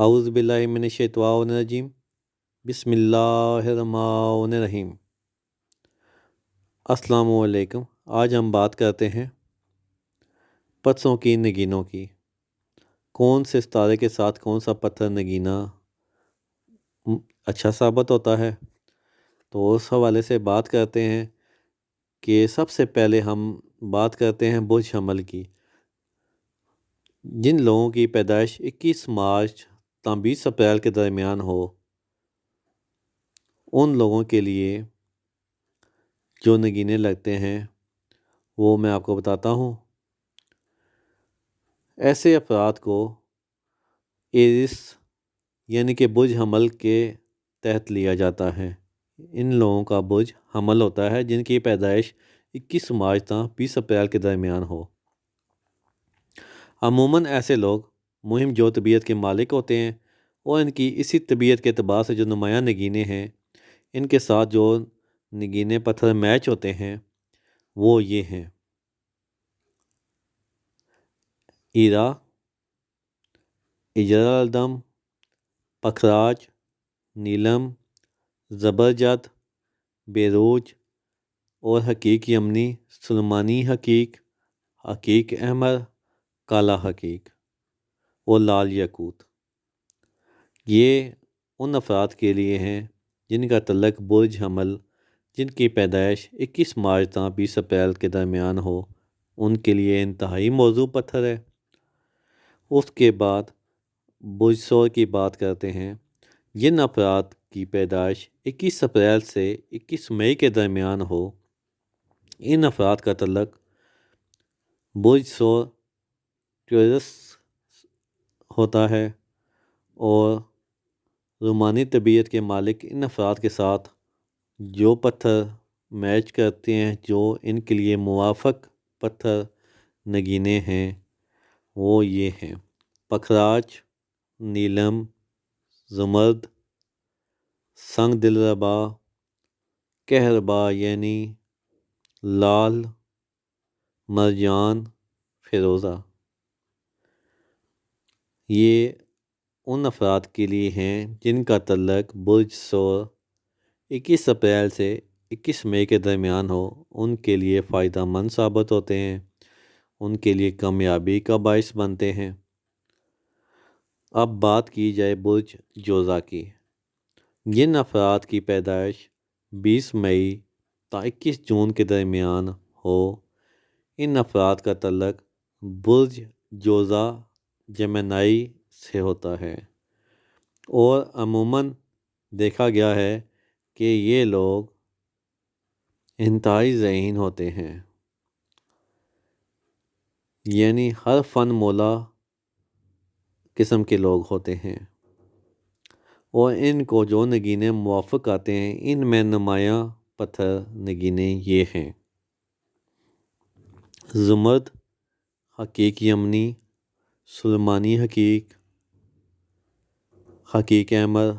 اعوذ باللہ من الشیطان الرجیم بسم اللہ الرحمن الرحیم۔ السلام علیکم۔ آج ہم بات کرتے ہیں پتھروں کی نگینوں کی۔ کون سے ستارے کے ساتھ کون سا پتھر نگینا اچھا ثابت ہوتا ہے، تو اس حوالے سے بات کرتے ہیں کہ سب سے پہلے ہم بات کرتے ہیں برج حمل کی۔ جن لوگوں کی پیدائش 21 مارچ تا 20 اپریل کے درمیان ہو، ان لوگوں کے لیے جو نگینے لگتے ہیں وہ میں آپ کو بتاتا ہوں۔ ایسے افراد کو ایرس یعنی کہ برج حمل کے تحت لیا جاتا ہے۔ ان لوگوں کا برج حمل ہوتا ہے جن کی پیدائش 21 مارچ تا 20 اپریل کے درمیان ہو۔ عموماً ایسے لوگ مہم جو طبیعت کے مالک ہوتے ہیں اور ان کی اسی طبیعت کے اعتبار سے جو نمایاں نگینے ہیں، ان کے ساتھ جو نگینے پتھر میچ ہوتے ہیں وہ یہ ہیں: ہیرا، اجرالدم، پکھراج، نیلم، زبرجد، بیروج اور حقیق یمنی، سلیمانی حقیق، حقیق احمر، کالا حقیق اور لال یاقوت۔ یہ ان افراد کے لیے ہیں جن کا تعلق برج حمل، جن کی پیدائش 21 مارچ تا 20 اپریل کے درمیان ہو، ان کے لیے انتہائی موزوں پتھر ہے۔ اس کے بعد برج ثور کی بات کرتے ہیں۔ جن افراد کی پیدائش 21 اپریل سے 21 مئی کے درمیان ہو، ان افراد کا تعلق برج ثور ٹیورس ہوتا ہے، اور رومانی طبیعت کے مالک ان افراد کے ساتھ جو پتھر میچ کرتے ہیں، جو ان کے لیے موافق پتھر نگینے ہیں، وہ یہ ہیں: پکھراج، نیلم، زمرد، سنگ دلربا، کہربا یعنی لال، مرجان، فیروزہ۔ یہ ان افراد کے لیے ہیں جن کا تعلق برج ثور 21 اپریل سے 21 مئی کے درمیان ہو، ان کے لیے فائدہ مند ثابت ہوتے ہیں، ان کے لیے کامیابی کا باعث بنتے ہیں۔ اب بات کی جائے برج جوزا کی۔ جن افراد کی پیدائش 20 مئی تا 21 جون کے درمیان ہو، ان افراد کا تعلق برج جوزا جیمنائی سے ہوتا ہے، اور عموماً دیکھا گیا ہے کہ یہ لوگ انتہائی ذہین ہوتے ہیں، یعنی ہر فن مولا قسم کے لوگ ہوتے ہیں، اور ان کو جو نگینے موافق آتے ہیں، ان میں نمایاں پتھر نگینے یہ ہیں: زمرد، حقیق یمنی، سلیمانی حقیق، حقیق احمر،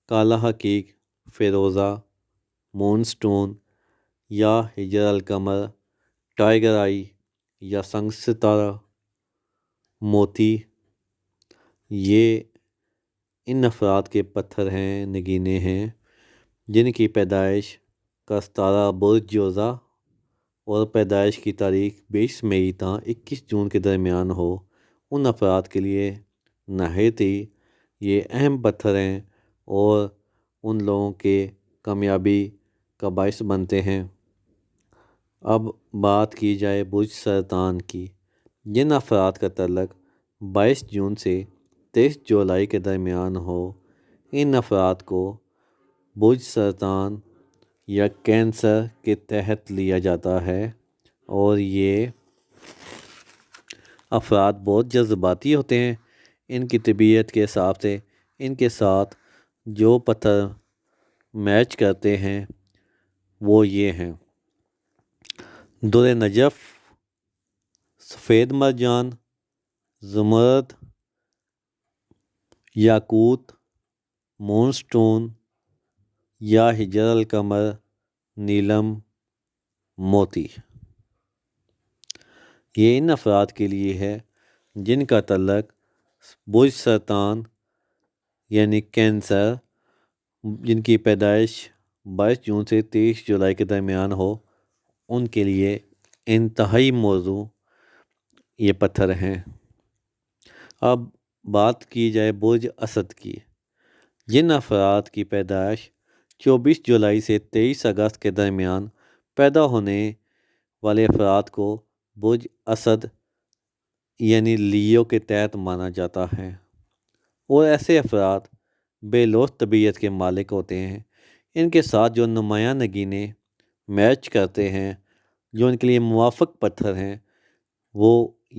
کالا حقیق، فیروزہ، مون سٹون یا ہجر القمر، ٹائیگر آئی یا سنگ ستارہ، موتی۔ یہ ان افراد کے پتھر ہیں، نگینے ہیں، جن کی پیدائش کا ستارہ برج جوزا اور پیدائش کی تاریخ 20 مئی تا 21 جون کے درمیان ہو۔ ان افراد کے لیے نہایت ہی یہ اہم پتھر ہیں اور ان لوگوں کے کامیابی کا باعث بنتے ہیں۔ اب بات کی جائے برج سرطان کی۔ جن افراد کا تعلق 22 جون سے 23 جولائی کے درمیان ہو، ان افراد کو برج سرطان یا کینسر کے تحت لیا جاتا ہے، اور یہ افراد بہت جذباتی ہوتے ہیں۔ ان کی طبیعت کے حساب سے ان کے ساتھ جو پتھر میچ کرتے ہیں وہ یہ ہیں: در نجف، سفید مرجان، زمرد، یاقوت، مون سٹون یا ہجر القمر، نیلم، موتی۔ یہ ان افراد کے لیے ہے جن کا تعلق برج سرطان یعنی کینسر، جن کی پیدائش 22 جون سے 23 جولائی کے درمیان ہو، ان کے لیے انتہائی موزوں یہ پتھر ہیں۔ اب بات کی جائے برج اسد کی۔ جن افراد کی پیدائش 24 جولائی سے 23 اگست کے درمیان پیدا ہونے والے افراد کو برج اسد یعنی لیو کے تحت مانا جاتا ہے، اور ایسے افراد بے لوث طبیعت کے مالک ہوتے ہیں۔ ان کے ساتھ جو نمایاں نگینیں میچ کرتے ہیں، جو ان کے لیے موافق پتھر ہیں، وہ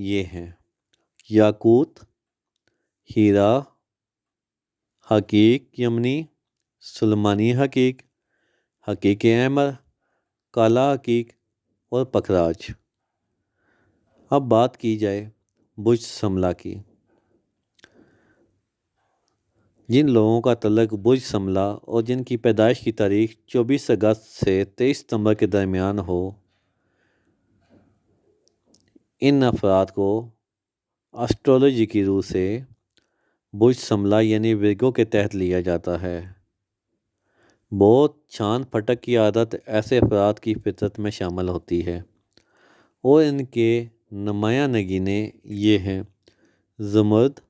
یہ ہیں: یاقوت، ہیرا، حقیق یمنی، سلیمانی حقیق، حقیق احمر، کالا حقیق اور پکھراج۔ اب بات کی جائے برج سملہ کی۔ جن لوگوں کا تعلق برج سملہ اور جن کی پیدائش کی تاریخ 24 اگست سے 23 ستمبر کے درمیان ہو، ان افراد کو اسٹرولوجی کی روح سے برج سملہ یعنی ورگو کے تحت لیا جاتا ہے۔ بہت چھان پھٹک کی عادت ایسے افراد کی فطرت میں شامل ہوتی ہے، اور ان کے نمایاں نگینے یہ ہیں: زمرد،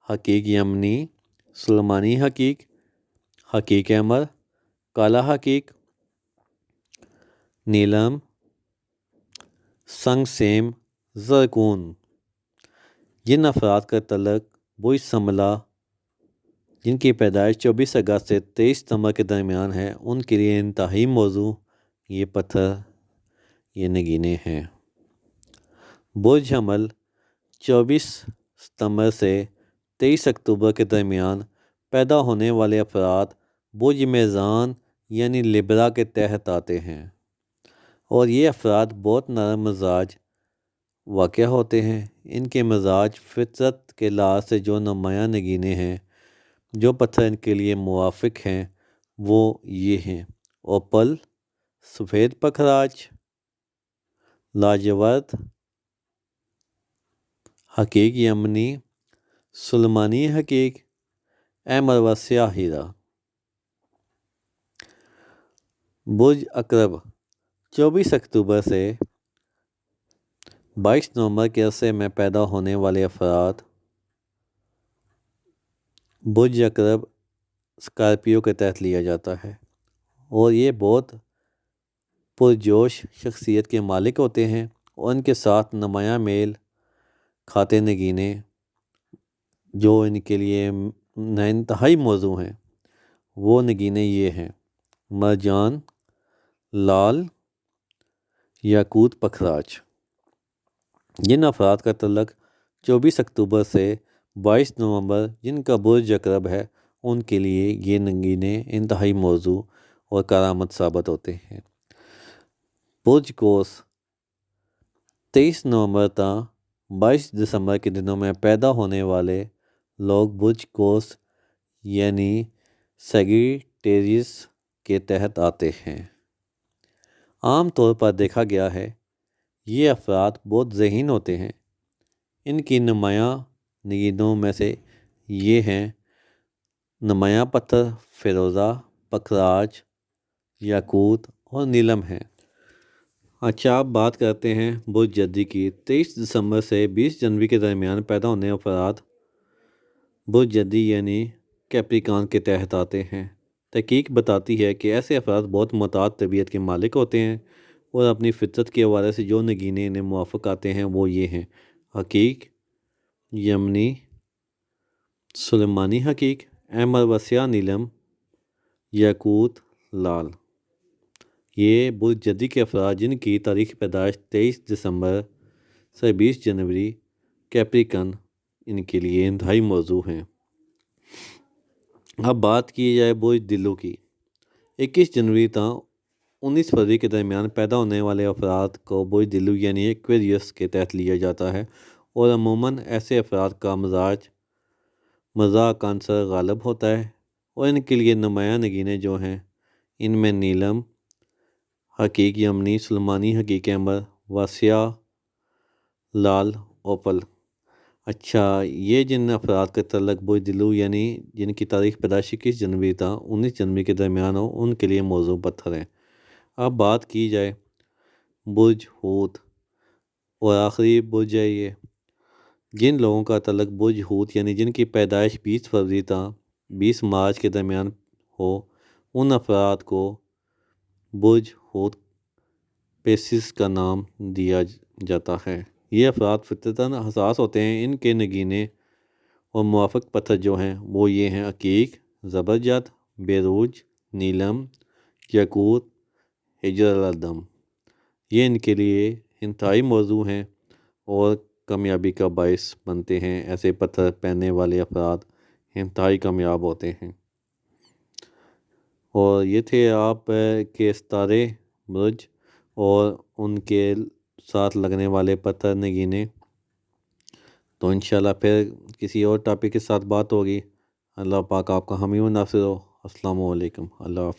حقیق یمنی، سلیمانی حقیق، حقیق احمر، کالا حقیق، نیلم، سنگ سیم، زرکون۔ جن افراد کا تعلق برج سملہ جن کی پیدائش 24 اگست سے 23 ستمبر کے درمیان ہے، ان کے لیے انتہائی موزوں یہ پتھر، یہ نگینے ہیں۔ برج حمل 24 ستمبر سے 23 اکتوبر کے درمیان پیدا ہونے والے افراد برج میزان یعنی لبرا کے تحت آتے ہیں، اور یہ افراد بہت نرم مزاج واقع ہوتے ہیں۔ ان کے مزاج فطرت کے لحاظ سے جو نمایاں نگینے ہیں، جو پتھر ان کے لیے موافق ہیں، وہ یہ ہیں: اوپل، سفید پکھراج، لاجورد، حقیق یمنی، سلیمانی حقیق، احمر و سیاہ ہیرا۔ برج عقرب 24 اکتوبر سے 22 نومبر کے عرصے میں پیدا ہونے والے افراد برج عقرب اسکارپیو کے تحت لیا جاتا ہے، اور یہ بہت پرجوش شخصیت کے مالک ہوتے ہیں، اور ان کے ساتھ نمایاں میل کھاتے نگینے جو ان کے لیے انتہائی موزوں ہیں، وہ نگینے یہ ہیں: مرجان، لال، یاقوت، پکھراج۔ جن افراد کا تعلق 24 اکتوبر سے 22 نومبر جن کا برج عقرب ہے، ان کے لیے یہ نگینے انتہائی موزوں اور کارآمد ثابت ہوتے ہیں۔ برج قوس 23 نومبر تا 22 دسمبر کے دنوں میں پیدا ہونے والے لوگ برج قوس یعنی سیگیٹیریس کے تحت آتے ہیں۔ عام طور پر دیکھا گیا ہے یہ افراد بہت ذہین ہوتے ہیں۔ ان کی نمایاں نگینوں میں سے یہ ہیں: نمایاں پتھر فیروزہ، پکھراج، یاقوت اور نیلم ہیں۔ اچھا، اب بات کرتے ہیں برج جدی کی۔ 23 دسمبر سے 20 جنوری کے درمیان پیدا ہونے افراد برج جدی یعنی کیپریکان کے تحت آتے ہیں۔ تحقیق بتاتی ہے کہ ایسے افراد بہت معتاد طبیعت کے مالک ہوتے ہیں، اور اپنی فطرت کے حوالے سے جو نگینے انہیں موافق آتے ہیں، وہ یہ ہیں: حقیق یمنی، سلیمانی حقیق، احمر و سیاہ نیلم، یاقوت، لال۔ یہ برج جدی کے افراد جن کی تاریخ پیدائش 23 دسمبر سے 20 جنوری کیپریکن ان کے لیے انتہائی موزوں ہیں۔ اب بات کی جائے برج دلو کی۔ 21 جنوری تا 19 فروری کے درمیان پیدا ہونے والے افراد کو برج دلو یعنی ایکویریس کے تحت لیا جاتا ہے، اور عموماً ایسے افراد کا مزاج عنصر غالب ہوتا ہے، اور ان کے لیے نمایاں نگینے جو ہیں، ان میں نیلم، حقیق یمنی، سلیمانی حقیق احمر و سیاہ، لال، اوپل۔ اچھا، یہ جن افراد کے تعلق برج دلو یعنی جن کی تاریخ پیدائش 21 جنوری تا 19 جنوری کے درمیان ہو، ان کے لیے موزوں پتھر ہیں۔ اب بات کی جائے برج حوت، اور آخری برج ہے یہ۔ جن لوگوں کا تعلق برج حوت یعنی جن کی پیدائش 20 فروری تا 20 مارچ کے درمیان ہو، ان افراد کو برج حوت پیسس کا نام دیا جاتا ہے۔ یہ افراد فطرتاً حساس ہوتے ہیں۔ ان کے نگینے اور موافق پتھر جو ہیں وہ یہ ہیں: عقیق، زبرجد، بیروج، نیلم، یاقوت، حجر الاسود۔ یہ ان کے لیے انتہائی موزوں ہیں اور کامیابی کا باعث بنتے ہیں۔ ایسے پتھر پہننے والے افراد انتہائی کامیاب ہوتے ہیں۔ اور یہ تھے آپ کے ستارے، برج اور ان کے ساتھ لگنے والے پتھر نگینے۔ تو انشاءاللہ پھر کسی اور ٹاپک کے ساتھ بات ہوگی۔ اللہ پاک آپ کا حامی و ناصر ہو۔ السلام علیکم، اللہ حافظ۔